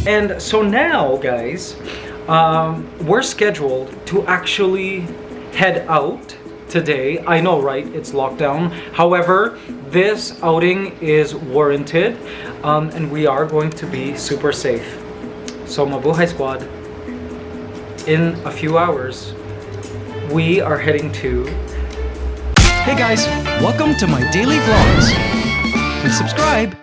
And so now, guys, we're scheduled to actually head out today. I know, right? It's lockdown. However, this outing is warranted, and we are going to be super safe. So Mabuhay Squad, in a few hours, we are heading to... Hey guys, welcome to my daily vlogs. Please subscribe.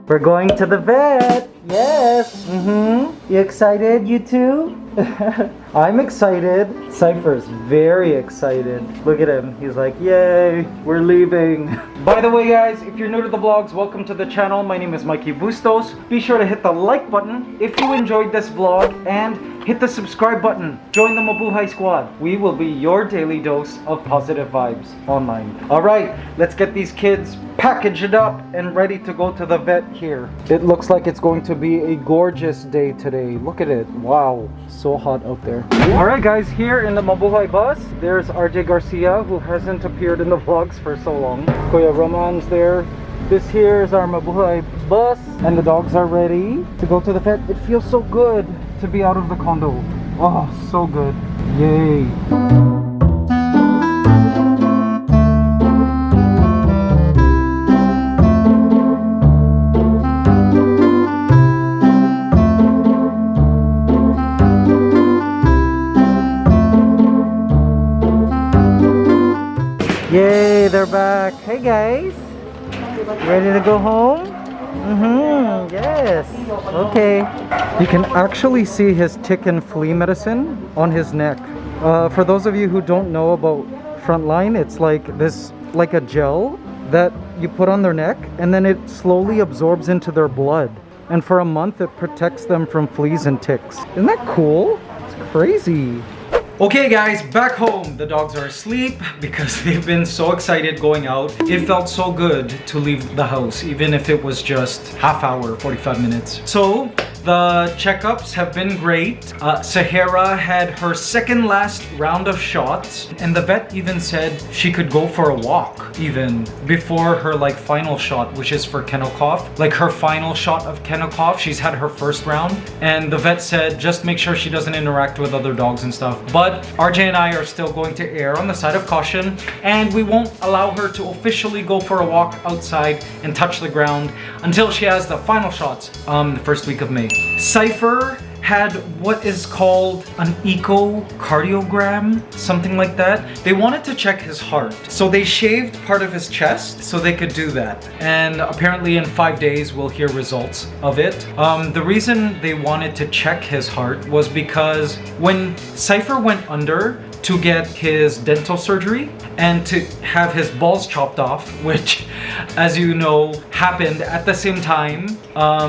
We're going to the vet. Yes. You excited, you two? I'm excited. Cypher's very excited. Look at him. He's like, yay, we're leaving. By the way, guys, if you're new to the vlogs, welcome to the channel. My name is Mikey Bustos. Be sure to hit the like button if you enjoyed this vlog and hit the subscribe button. Join the Mabuhay Squad. We will be your daily dose of positive vibes online. All right, let's get these kids packaged up and ready to go to the vet here. It looks like it's going to be a gorgeous day today. Look at it. Wow, so hot out there. All right, guys, here in the Mabuhay bus, there's RJ Garcia, who hasn't appeared in the vlogs for so long. Kuya Roman's there. This here is our Mabuhay bus, and the dogs are ready to go to the vet. It feels so good to be out of the condo. Oh, so good. Yay. Yay, they're back. Hey guys, ready to go home? Yes. Okay. You can actually see his tick and flea medicine on his neck. For those of you who don't know about Frontline, it's like this, like a gel that you put on their neck, and then it slowly absorbs into their blood. And for a month, it protects them from fleas and ticks. Isn't that cool? It's crazy. Okay guys, back home. The dogs are asleep because they've been so excited going out. It felt so good to leave the house, even if it was just half hour, 45 minutes. So the checkups have been great. Sahara had her second last round of shots, and the vet even said she could go for a walk even before her like final shot, which is for kennel cough. Like her final shot of kennel cough, she's had her first round, and the vet said just make sure she doesn't interact with other dogs and stuff. But RJ and I are still going to err on the side of caution, and we won't allow her to officially go for a walk outside and touch the ground until she has the final shots the first week of May. Cypher had what is called an echocardiogram, something like that. They wanted to check his heart, so they shaved part of his chest so they could do that. And apparently in 5 days we'll hear results of it. The reason they wanted to check his heart was because when Cypher went under to get his dental surgery and to have his balls chopped off, which, as you know, happened at the same time,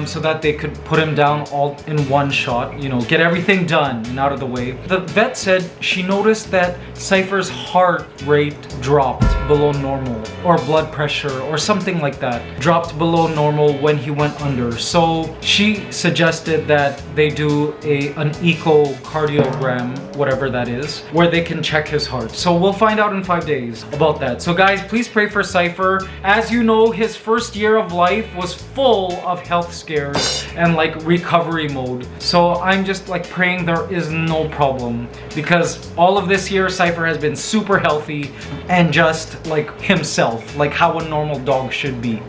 so that they could put him down all in one shot, you know, get everything done and out of the way. The vet said she noticed that Cypher's heart rate dropped below normal, or blood pressure or something like that dropped below normal when he went under. So she suggested that they do an echocardiogram, whatever that is, where they can check his heart. So we'll find out in 5 days about that. So guys, please pray for Cypher. As you know, his first year of life was full of health scares and like recovery mode. So I'm just like praying there is no problem, because all of this year Cypher has been super healthy and just like himself, like how a normal dog should be.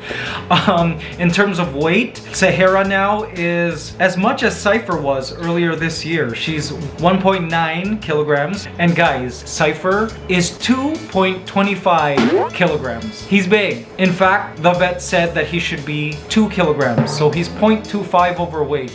In terms of weight, Sahara now is as much as Cypher was earlier this year. She's 1.9 kilograms, and guys, Cypher is 2.25 kilograms. He's big. In fact, the vet said that he should be 2 kilograms, so he's 0.25 overweight.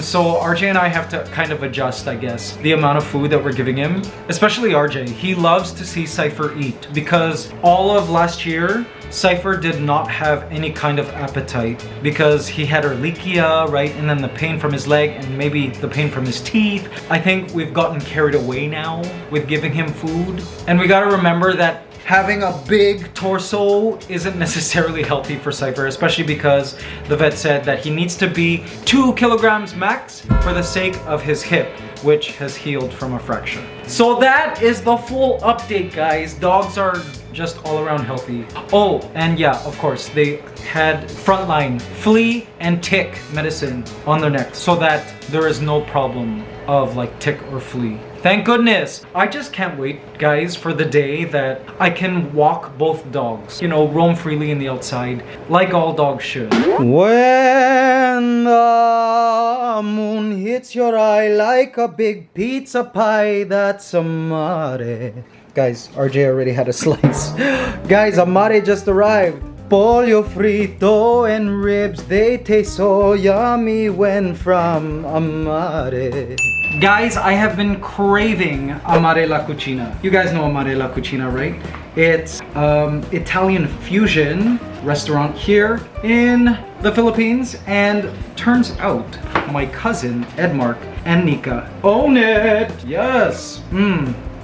So RJ and I have to kind of adjust, I guess, the amount of food that we're giving him, especially RJ. He loves to see Cypher eat, because all of last year Cypher did not have any kind of appetite because he had Ehrlichia, right? And then the pain from his leg and maybe the pain from his teeth. I think we've gotten carried away now with giving him food. And we gotta remember that having a big torso isn't necessarily healthy for Cypher, especially because the vet said that he needs to be 2 kilograms max for the sake of his hip, which has healed from a fracture. So that is the full update, guys. Dogs are just all around healthy. Oh, and yeah, of course, they had frontline flea and tick medicine on their neck so that there is no problem of like tick or flea. Thank goodness. I just can't wait, guys, for the day that I can walk both dogs, you know, roam freely in the outside like all dogs should. When the moon hits your eye like a big pizza pie, that's amare. Guys, RJ already had a slice. Guys, amare just arrived. Pollo frito and ribs, they taste so yummy when from amare. Guys, I have been craving Amare la Cucina. You guys know Amare la Cucina, right? It's Italian fusion restaurant here in the Philippines, and turns out my cousin Edmark and Nika own it. Yes.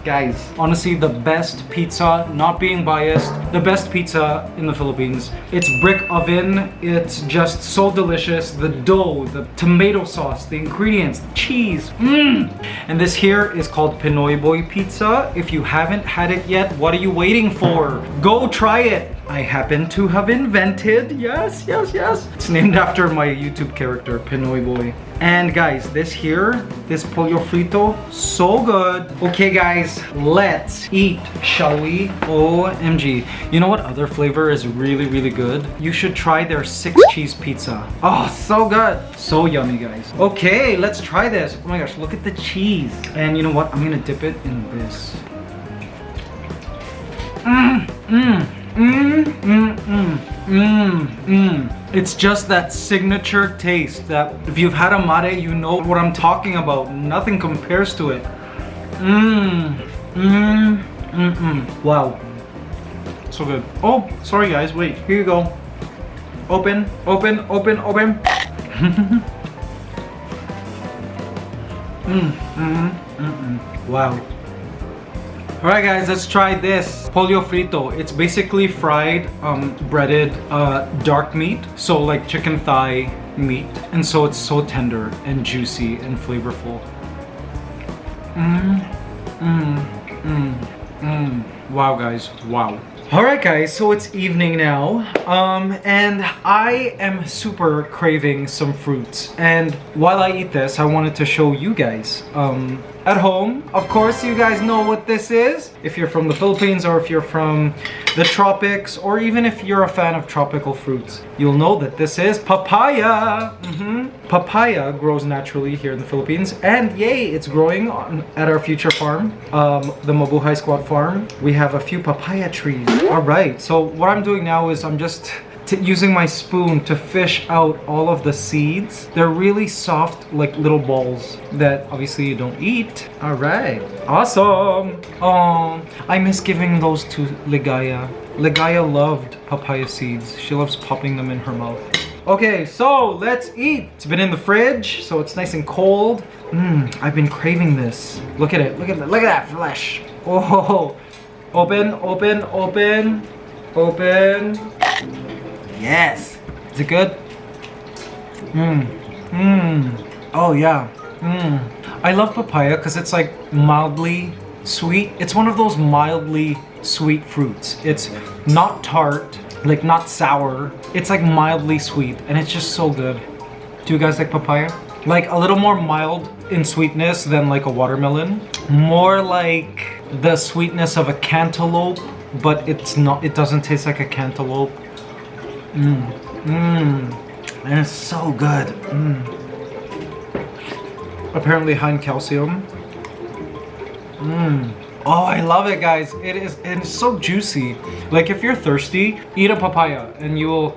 Guys, honestly, the best pizza, not being biased, the best pizza in the Philippines. It's brick oven, it's just so delicious. The dough, the tomato sauce, the ingredients, the cheese. And this here is called Pinoy Boy Pizza. If you haven't had it yet, what are you waiting for? Go try it. I happen to have invented, yes. It's named after my YouTube character, Pinoy Boy. And guys, this here, this pollo frito, so good. Okay guys, let's eat, shall we? OMG. You know what other flavor is really, really good? You should try their 6-cheese pizza. Oh, so good. So yummy, guys. Okay, let's try this. Oh my gosh, look at the cheese. And you know what? I'm gonna dip it in this. It's just that signature taste that if you've had amare, you know what I'm talking about. Nothing compares to it. Wow. So good. Oh, sorry guys, wait. Here you go. Open. Wow. Alright guys, let's try this pollo frito. It's basically fried, breaded dark meat. So like chicken thigh meat. And so it's so tender and juicy and flavorful. Wow guys, wow. Alright guys, so it's evening now, and I am super craving some fruits. And while I eat this, I wanted to show you guys at home. Of course, you guys know what this is. If you're from the Philippines, or if you're from the tropics, or even if you're a fan of tropical fruits, you'll know that this is papaya. Papaya grows naturally here in the Philippines, and yay, it's growing at our future farm, the Mabuhay Squad farm. We have a few papaya trees. All right, so what I'm doing now is I'm just using my spoon to fish out all of the seeds. They're really soft, like little balls that obviously you don't eat. All right, awesome. Oh, I miss giving those to Ligaya. Ligaya loved papaya seeds. She loves popping them in her mouth. Okay, so let's eat. It's been in the fridge, so it's nice and cold. I've been craving this. Look at it, look at that flesh. Oh, open. Yes. Is it good? Oh yeah. I love papaya because it's like mildly sweet. It's one of those mildly sweet fruits. It's not tart, like not sour. It's like mildly sweet, and it's just so good. Do you guys like papaya? Like a little more mild in sweetness than like a watermelon. More like the sweetness of a cantaloupe, but it's not. It doesn't taste like a cantaloupe. And it's so good. Apparently high in calcium. Oh, I love it, guys. It is, and it's so juicy. Like if you're thirsty, eat a papaya and your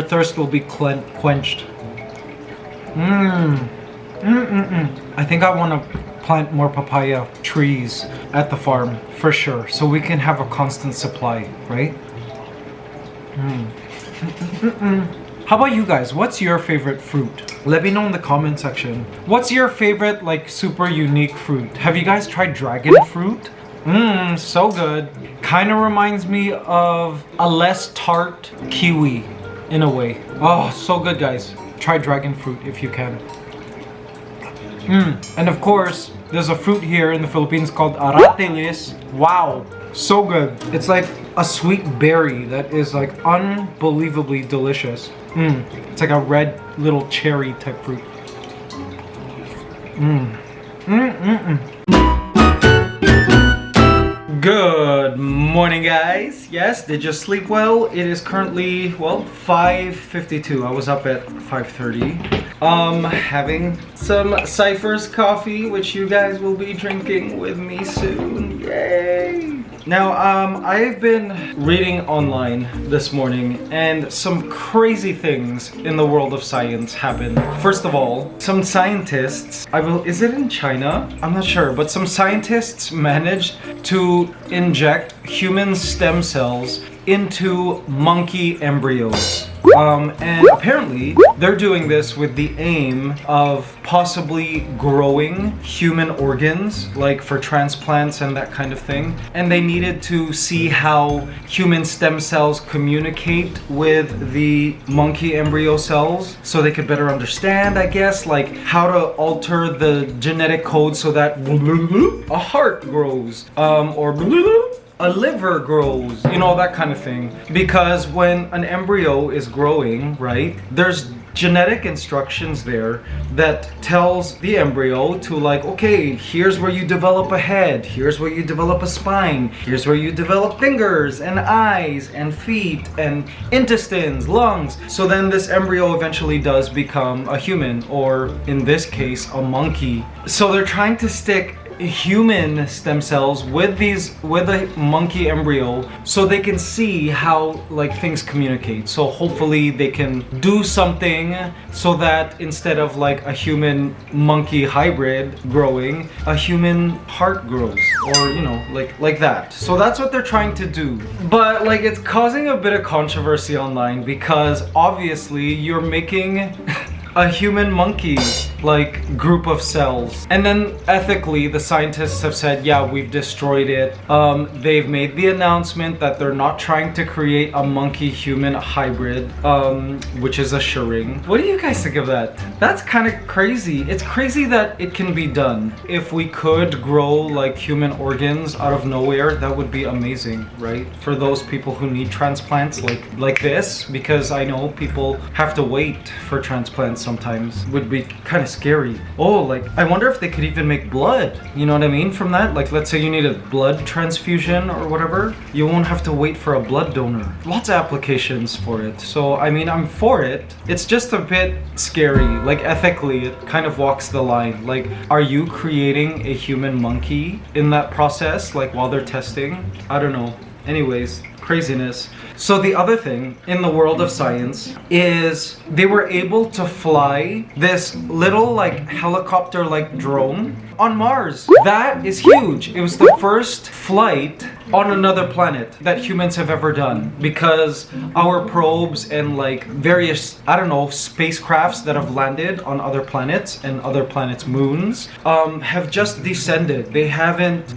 thirst will be quenched. I think I want to plant more papaya trees at the farm for sure, so we can have a constant supply, right? How about you guys? What's your favorite fruit? Let me know in the comment section. What's your favorite like super unique fruit? Have you guys tried dragon fruit? So good. Kind of reminds me of a less tart kiwi in a way. Oh, so good, guys. Try dragon fruit if you can. And of course, there's a fruit here in the Philippines called aratilis. Wow, So good. It's like a sweet berry that is like unbelievably delicious. It's like a red little cherry type fruit. Good morning, guys. Yes, did you sleep well? It is currently, well, 5:52. I was up at 5:30. Having some Cypher's coffee, which you guys will be drinking with me soon. Yay! Now, I've been reading online this morning, and some crazy things in the world of science happened. First of all, some scientists, is it in China? I'm not sure, but some scientists managed to inject human stem cells into monkey embryos. And apparently they're doing this with the aim of possibly growing human organs, like for transplants and that kind of thing. And they needed to see how human stem cells communicate with the monkey embryo cells so they could better understand, I guess, like how to alter the genetic code so that a heart grows, or a liver grows, you know, that kind of thing. Because when an embryo is growing, right, there's genetic instructions there that tells the embryo to, like, okay, here's where you develop a head, here's where you develop a spine, here's where you develop fingers and eyes and feet and intestines, lungs. So then this embryo eventually does become a human, or in this case, a monkey. So they're trying to stick human stem cells with a monkey embryo so they can see how, like, things communicate. So hopefully they can do something so that instead of like a human monkey hybrid growing, a human heart grows, or, you know, like that. So that's what they're trying to do. But like, it's causing a bit of controversy online because obviously you're making a human monkey like group of cells, and then ethically the scientists have said, yeah, we've destroyed it. They've made the announcement that they're not trying to create a monkey human hybrid, which is assuring. What do you guys think of that? That's kind of crazy. It's crazy that it can be done. If we could grow like human organs out of nowhere, that would be amazing, right? For those people who need transplants like this, because I know people have to wait for transplants sometimes. Would be kind of scary. Oh, like, I wonder if they could even make blood, you know what I mean, from that. Like, let's say you need a blood transfusion or whatever, you won't have to wait for a blood donor. Lots of applications for it. So I mean, I'm for it. It's just a bit scary. Like, ethically it kind of walks the line. Like, are you creating a human monkey in that process, like while they're testing? I don't know. Anyways, craziness. So the other thing in the world of science is they were able to fly this little like helicopter like drone on Mars. That is huge. It was the first flight on another planet that humans have ever done, because our probes and like various, I don't know, spacecrafts that have landed on other planets and other planets' moons have just descended. They haven't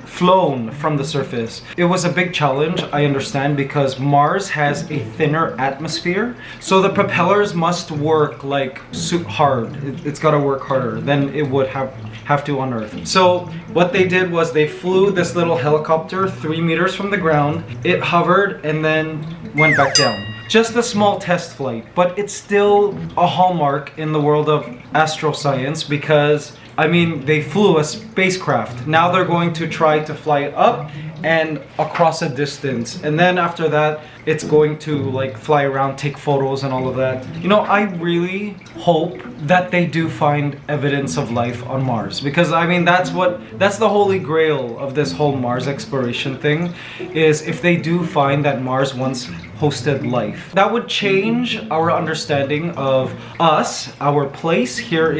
flown from the surface. It was a big challenge, I understand, because Mars has a thinner atmosphere, so the propellers must work like hard. It's got to work harder than it would have to on Earth. So what they did was they flew this little helicopter 3 meters from the ground. It hovered and then went back down. Just a small test flight, but it's still a hallmark in the world of astroscience, because I mean, they flew a spacecraft. Now they're going to try to fly it up and across a distance. And then after that, it's going to like fly around, take photos and all of that. You know, I really hope that they do find evidence of life on Mars, because I mean, that's the holy grail of this whole Mars exploration thing, is if they do find that Mars once hosted life. That would change our understanding of us, our place here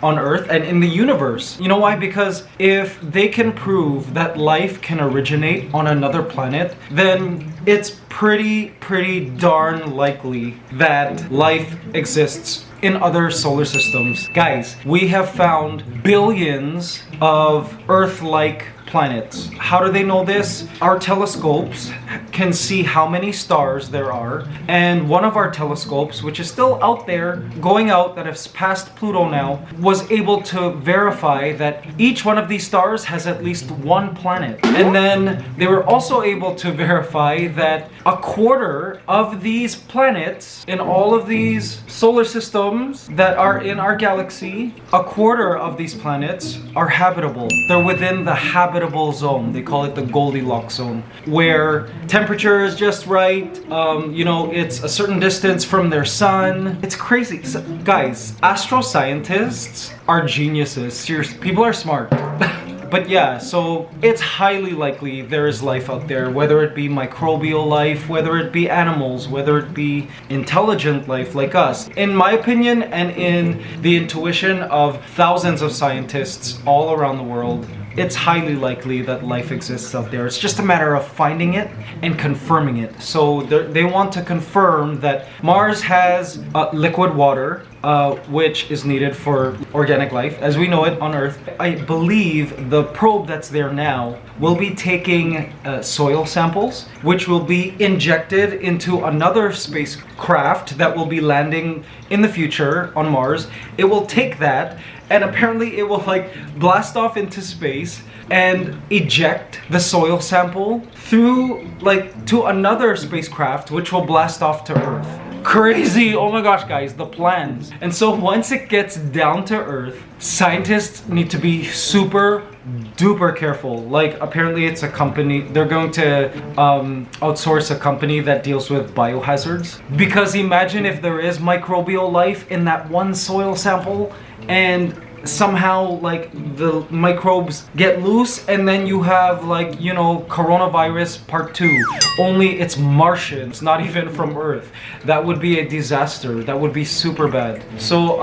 on Earth and in the universe. You know why? Because if they can prove that life can originate on another planet, then it's pretty darn likely that life exists in other solar systems. Guys, we have found billions of Earth-like planets. How do they know this? Our telescopes can see how many stars there are, and one of our telescopes, which is still out there, going out, that has passed Pluto now, was able to verify that each one of these stars has at least one planet. And then they were also able to verify that a quarter of these planets in all of these solar systems that are in our galaxy, a quarter of these planets are habitable. They're within the habitable zone. They call it the Goldilocks zone, where temperature is just right. You know, it's a certain distance from their sun. It's crazy. So, guys, astroscientists are geniuses. Seriously, people are smart. But yeah, so it's highly likely there is life out there, whether it be microbial life, whether it be animals, whether it be intelligent life like us. In my opinion, and in the intuition of thousands of scientists all around the world, it's highly likely that life exists out there. It's just a matter of finding it and confirming it. So they want to confirm that Mars has liquid water, which is needed for organic life as we know it on Earth. I believe the probe that's there now will be taking soil samples, which will be injected into another spacecraft that will be landing in the future on Mars. It will take that, and apparently it will like blast off into space and eject the soil sample through like to another spacecraft, which will blast off to Earth. Crazy! Oh my gosh, guys, the plans. And so once it gets down to Earth, scientists need to be super duper careful. Like, apparently it's a company, they're going to outsource a company that deals with biohazards. Because imagine if there is microbial life in that one soil sample, and somehow like the microbes get loose, and then you have like, you know, coronavirus part 2, only it's Martian, it's not even from Earth. That would be a disaster. That would be super bad. So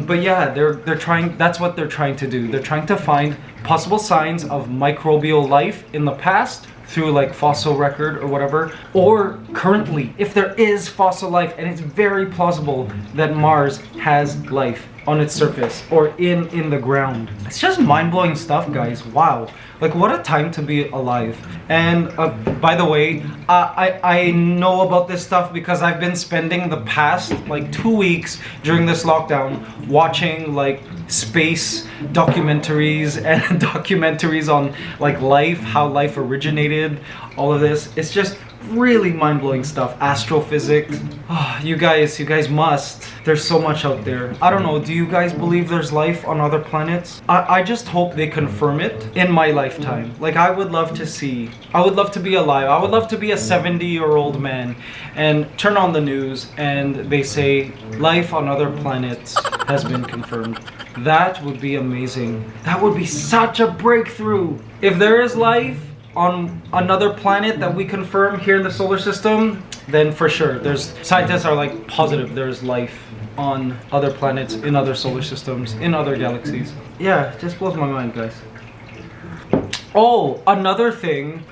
but yeah, they're trying, that's what they're trying to do. They're trying to find possible signs of microbial life in the past through like fossil record or whatever, or currently, if there is fossil life, and it's very plausible that Mars has life on its surface or in the ground. It's just mind-blowing stuff, guys. Wow, like what a time to be alive. And by the way, I know about this stuff because I've been spending the past like 2 weeks during this lockdown watching like space documentaries and documentaries on like life, how life originated, all of this. It's just really mind-blowing stuff. Astrophysics. Oh, you guys must. There's so much out there. I don't know, do you guys believe there's life on other planets? I just hope they confirm it in my lifetime. Like, I would love to see, I would love to be alive. I would love to be a 70-year-old man and turn on the news and they say life on other planets has been confirmed. That would be amazing. That would be such a breakthrough. If there is life on another planet that we confirm here in the solar system, then for sure, scientists are like positive there's life on other planets, in other solar systems, in other galaxies. Yeah, it just blows my mind, guys. Oh, another thing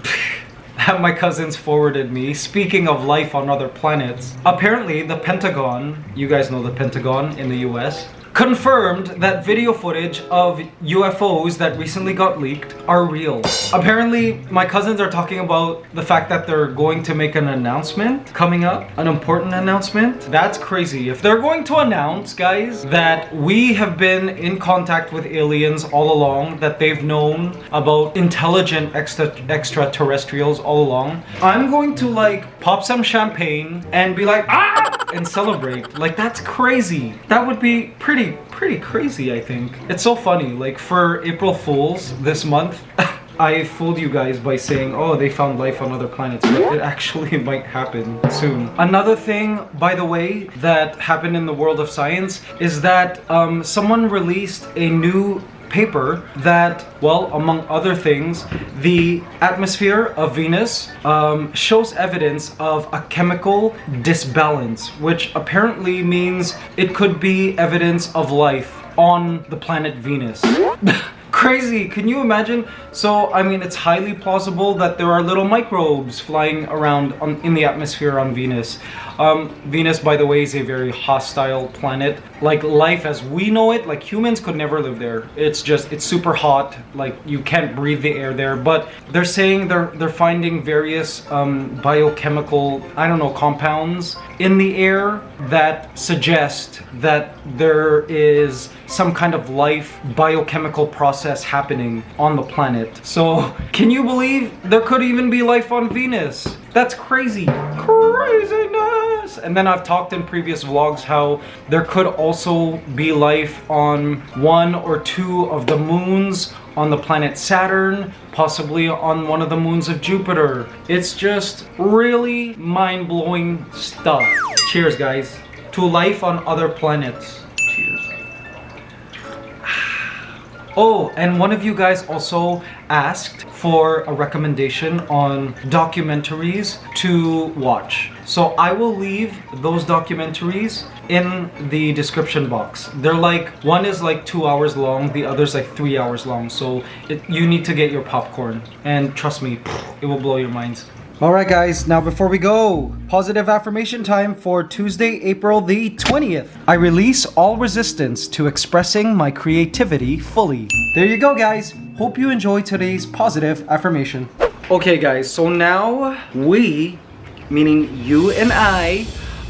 that my cousins forwarded me, speaking of life on other planets, apparently the Pentagon, you guys know the Pentagon in the US, confirmed that video footage of UFOs that recently got leaked are real. Apparently, my cousins are talking about the fact that they're going to make an announcement coming up, an important announcement. That's crazy. If they're going to announce, guys, that we have been in contact with aliens all along, that they've known about intelligent extraterrestrials all along, I'm going to like pop some champagne and be like, ah! And celebrate. Like, that's crazy. That would be pretty crazy, I think. It's so funny. Like, for April Fools this month, I fooled you guys by saying, oh, they found life on other planets, but it actually might happen soon. Another thing, by the way, that happened in the world of science is that someone released a new paper that, well, among other things, the atmosphere of Venus shows evidence of a chemical disbalance, which apparently means it could be evidence of life on the planet Venus. crazy. Can you imagine? So, I mean, it's highly plausible that there are little microbes flying around in the atmosphere on Venus. Venus, by the way, is a very hostile planet. Like, life as we know it, like humans could never live there. It's super hot. Like, you can't breathe the air there. But they're saying they're finding various biochemical, I don't know, compounds in the air that suggest that there is some kind of life biochemical process happening on the planet. So, can you believe there could even be life on Venus? That's crazy. Craziness! And then I've talked in previous vlogs how there could also be life on 1 or 2 of the moons on the planet Saturn, possibly on one of the moons of Jupiter. It's just really mind-blowing stuff. Cheers, guys, to life on other planets. Cheers. Oh, and one of you guys also asked for a recommendation on documentaries to watch. So I will leave those documentaries in the description box. They're like, one is like 2 hours long, the other's like 3 hours long. So you need to get your popcorn. And trust me, it will blow your minds. Alright guys, now before we go, positive affirmation time for Tuesday, April the 20th. I release all resistance to expressing my creativity fully. There you go guys. Hope you enjoy today's positive affirmation. Okay guys, so now we, meaning you and I,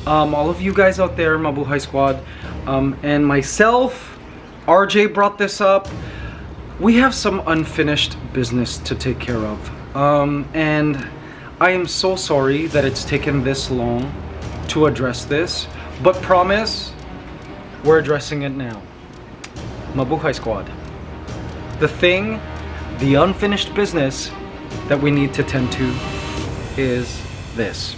all of you guys out there, Mabuhay Squad, and myself, RJ brought this up. We have some unfinished business to take care of. And I am so sorry that it's taken this long to address this, but promise, we're addressing it now. Mabuhay Squad. The unfinished business that we need to tend to is this.